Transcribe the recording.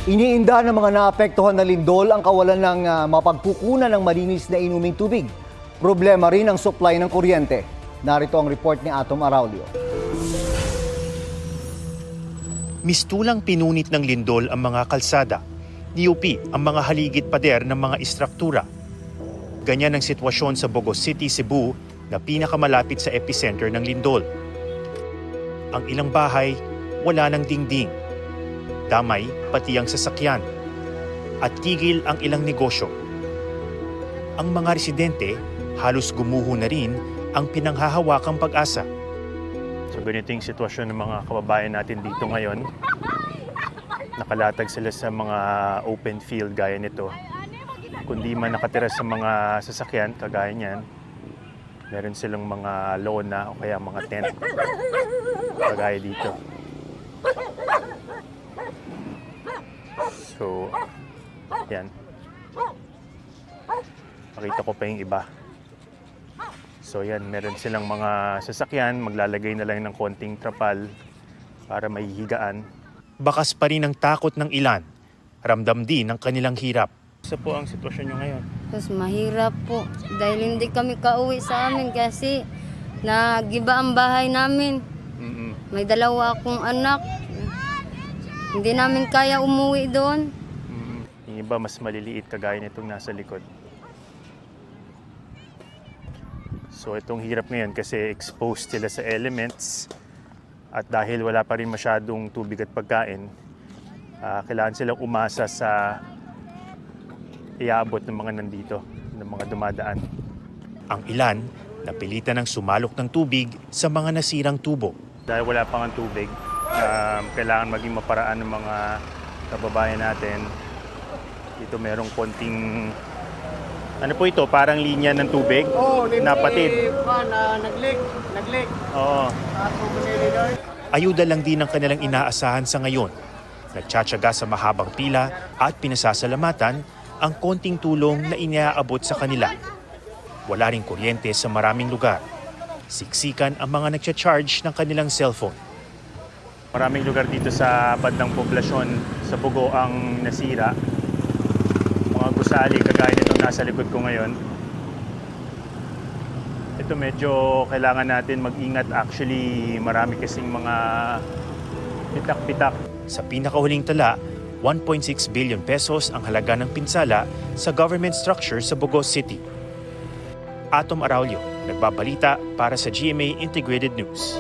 Iniinda ng mga naapektuhan na lindol ang kawalan ng mapagkukunan ng malinis na inuming tubig. Problema rin ang supply ng kuryente. Narito ang report ni Atom Araulio. Mistulang pinunit ng lindol ang mga kalsada. Niyupi ang mga haligid pader ng mga istruktura. Ganyan ang sitwasyon sa Bogo City, Cebu na pinakamalapit sa epicenter ng lindol. Ang ilang bahay, wala ng dingding. Damay pati ang sasakyan. At tigil ang ilang negosyo. Ang mga residente, halos gumuho na rin ang pinanghahawakang pag-asa. So ganito yung sitwasyon ng mga kababayan natin dito ngayon. Nakalatag sila sa mga open field gaya nito. Kundi man nakatira sa mga sasakyan, kagaya niyan, meron silang mga lona o kaya mga tent. Kagaya dito. So, yan. Pakita ko pa yung iba. So yan, meron silang mga sasakyan, maglalagay na lang ng konting trapal para may higaan. Bakas pa rin ang takot ng ilan. Ramdam din ang kanilang hirap. Isa po ang sitwasyon nyo ngayon. Tapos mahirap po dahil hindi kami kauwi sa amin kasi nagiba ang bahay namin. May dalawa akong anak. Hindi namin kaya umuwi doon. Yung iba mas maliliit kagaya nitong nasa likod. So itong hirap ngayon kasi exposed sila sa elements at dahil wala pa rin masyadong tubig at pagkain, kailangan silang umasa sa iaabot ng mga nandito, ng mga dumadaan. Ang ilan, napilitan ng sumalok ng tubig sa mga nasirang tubo. Dahil wala pang tubig, kailangan maging maparaan ng mga kababayan natin. Dito merong konting, ano po ito, parang linya ng tubig? Napatid. Nag-leak. Oo. Ayuda lang din ang kanilang inaasahan sa ngayon. Nagtsatsaga sa mahabang pila at pinasasalamatan ang konting tulong na iniaabot sa kanila. Wala ring kuryente sa maraming lugar. Siksikan ang mga nagcha-charge ng kanilang cellphone. Maraming lugar dito sa bandang poblasyon sa Bogo ang nasira. Mga gusali kagaya nitong nasa likod ko ngayon. Ito medyo kailangan natin mag-ingat. Actually, marami kasing mga pitak-pitak. Sa pinakahuling tala, 1.6 billion pesos ang halaga ng pinsala sa government structure sa Bogo City. Atom Araulio, nagbabalita para sa GMA Integrated News.